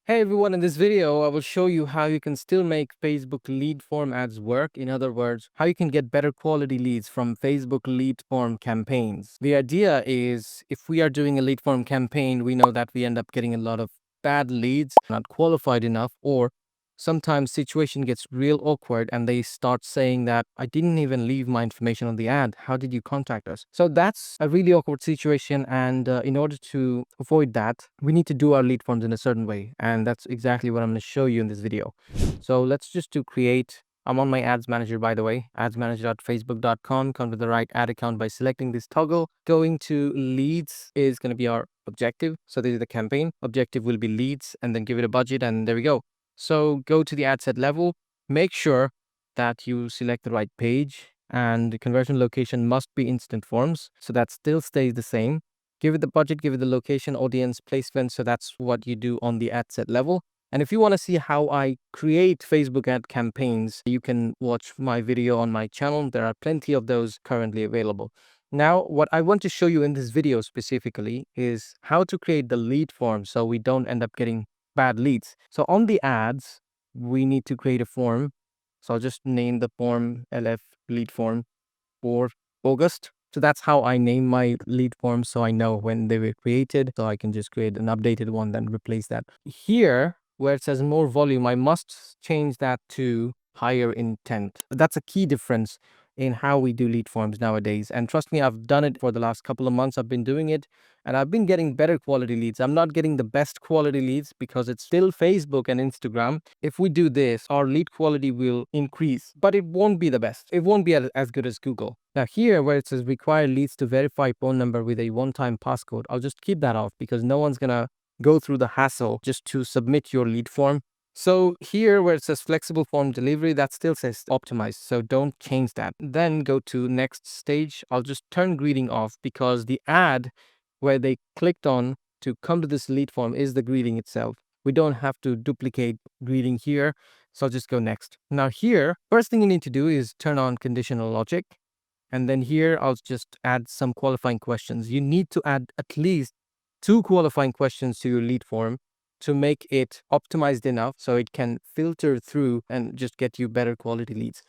Hey everyone, in this video, I will show you how you can still make Facebook lead form ads work. In other words, how you can get better quality leads from Facebook lead form campaigns. The idea is if we are doing a lead form campaign, we know that we end up getting a lot of bad leads, not qualified enough, or sometimes situation gets real awkward and they start saying that I didn't even leave my information on the ad. How did you contact us? So that's a really awkward situation. And in order to avoid that, we need to do our lead forms in a certain way. And that's exactly what I'm going to show you in this video. So let's just do create. I'm on my ads manager, by the way, adsmanager.facebook.com. Come to the right ad account by selecting this toggle. Going to leads is going to be our objective. So this is the campaign. Objective will be leads, and then give it a budget. And there we go. So go to the ad set level, make sure that you select the right page, and the conversion location must be instant forms. So that still stays the same. Give it the budget, give it the location, audience, placement. So that's what you do on the ad set level. And if you want to see how I create Facebook ad campaigns, you can watch my video on my channel. There are plenty of those currently available. Now, what I want to show you in this video specifically is how to create the lead form so we don't end up getting bad leads. So on the ads, we need to create a form. So I'll just name the form LF lead form for August. So that's how I name my lead forms, so I know when they were created. So I can just create an updated one, then replace that. Here, where it says more volume, I must change that to higher intent. That's a key difference in how we do lead forms nowadays. And trust me, I've done it for the last couple of months. I've been doing it and I've been getting better quality leads. I'm not getting the best quality leads because it's still Facebook and Instagram. If we do this, our lead quality will increase, but it won't be the best. It won't be as good as Google. Now here where it says require leads to verify phone number with a one-time passcode, I'll just keep that off because no one's gonna go through the hassle just to submit your lead form. So here where it says flexible form delivery, that still says optimized. So don't change that. Then go to next stage. I'll just turn greeting off because the ad where they clicked on to come to this lead form is the greeting itself. We don't have to duplicate greeting here. So I'll just go next. Now here, first thing you need to do is turn on conditional logic. And then here, I'll just add some qualifying questions. You need to add at least 2 qualifying questions to your lead form to make it optimized enough so it can filter through and just get you better quality leads.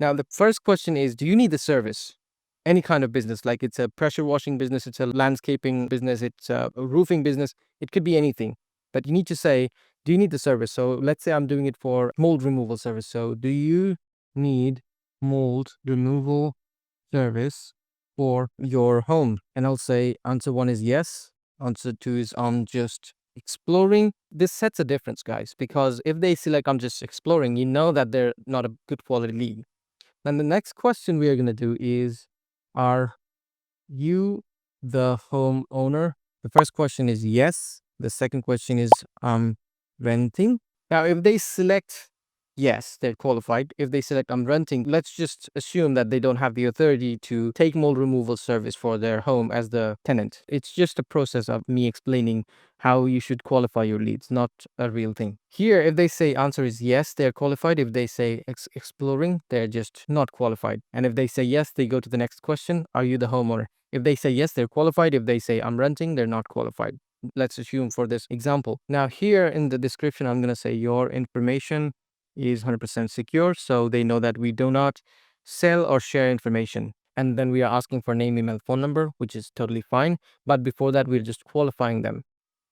Now, the first question is, do you need the service? Any kind of business, like it's a pressure washing business, it's a landscaping business, it's a roofing business, it could be anything. But you need to say, do you need the service? So let's say I'm doing it for mold removal service. So do you need mold removal service for your home? And I'll say answer 1 is yes. Answer 2 is I'm just exploring. This sets a difference, guys, because if they select I'm just exploring, you know that they're not a good quality lead. Then the next question we are going to do is, are you the homeowner? The first question is yes. The second question is renting. Now, if they select yes, they're qualified. If they select I'm renting, let's just assume that they don't have the authority to take mold removal service for their home as the tenant. It's just a process of me explaining how you should qualify your leads, not a real thing. Here, if they say answer is yes, they're qualified. If they say exploring, they're just not qualified. And if they say yes, they go to the next question. Are you the homeowner? If they say yes, they're qualified. If they say I'm renting, they're not qualified. Let's assume for this example. Now here in the description, I'm going to say your information is 100% secure. So they know that we do not sell or share information. And then we are asking for name, email, phone number, which is totally fine. But before that, we're just qualifying them.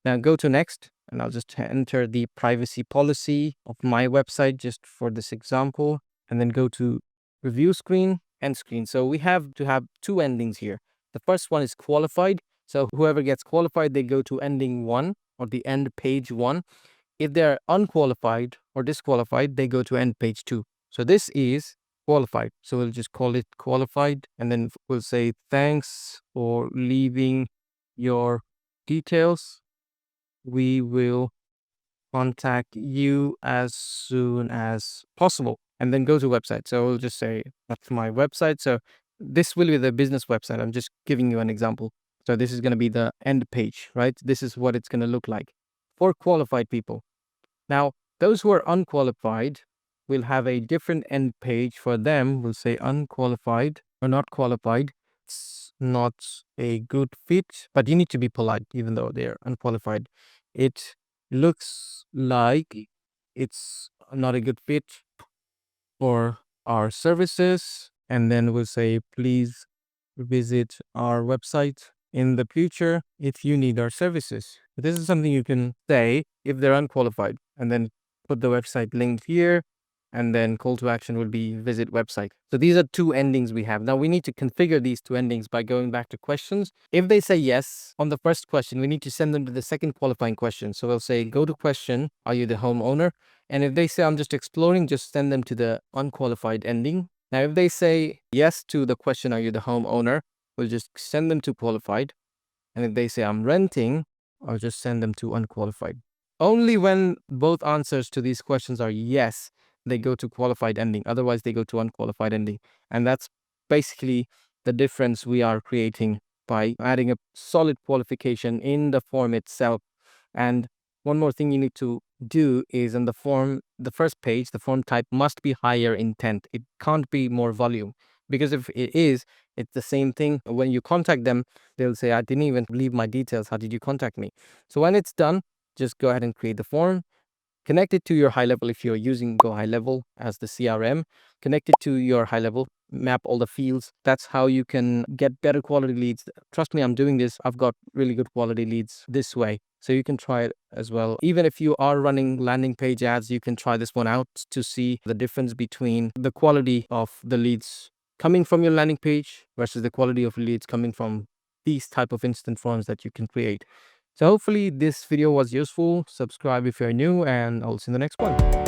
Now go to next, and I'll just enter the privacy policy of my website just for this example, and then go to review screen, end screen. So we have to have 2 endings here. The first one is qualified. So whoever gets qualified, they go to ending 1 or the end page 1. If they're unqualified or disqualified, they go to end page 2. So this is qualified. So we'll just call it qualified, and then we'll say thanks for leaving your details. We will contact you as soon as possible, and then go to website. So we'll just say that's my website. So this will be the business website. I'm just giving you an example. So this is going to be the end page, right? This is what it's going to look like for qualified people. Now, those who are unqualified will have a different end page. For them, we'll say unqualified or not qualified. It's not a good fit, but you need to be polite even though they're unqualified. It looks like it's not a good fit for our services. And then we'll say, please visit our website in the future if you need our services. This is something you can say if they're unqualified, and then put the website link here, and then call to action will be visit website. So these are two endings we have. Now we need to configure these two endings by going back to questions. If they say yes on the first question, we need to send them to the second qualifying question. So we'll say, go to question, are you the homeowner? And if they say I'm just exploring, just send them to the unqualified ending. Now, if they say yes to the question, are you the homeowner? We'll just send them to qualified. And if they say I'm renting, I'll just send them to unqualified. Only when both answers to these questions are yes, they go to qualified ending. Otherwise, they go to unqualified ending. And that's basically the difference we are creating by adding a solid qualification in the form itself. And one more thing you need to do is in the form, the first page, the form type must be higher intent. It can't be more volume, because if it is, it's the same thing. When you contact them, they'll say, I didn't even leave my details. How did you contact me? So when it's done, just go ahead and create the form. Connect it to your high level if you're using Go High Level as the CRM. Connect it to your high level, map all the fields. That's how you can get better quality leads. Trust me, I'm doing this. I've got really good quality leads this way. So you can try it as well. Even if you are running landing page ads, you can try this one out to see the difference between the quality of the leads coming from your landing page versus the quality of leads coming from these type of instant forms that you can create. So hopefully this video was useful. Subscribe if you're new, and I'll see you in the next one.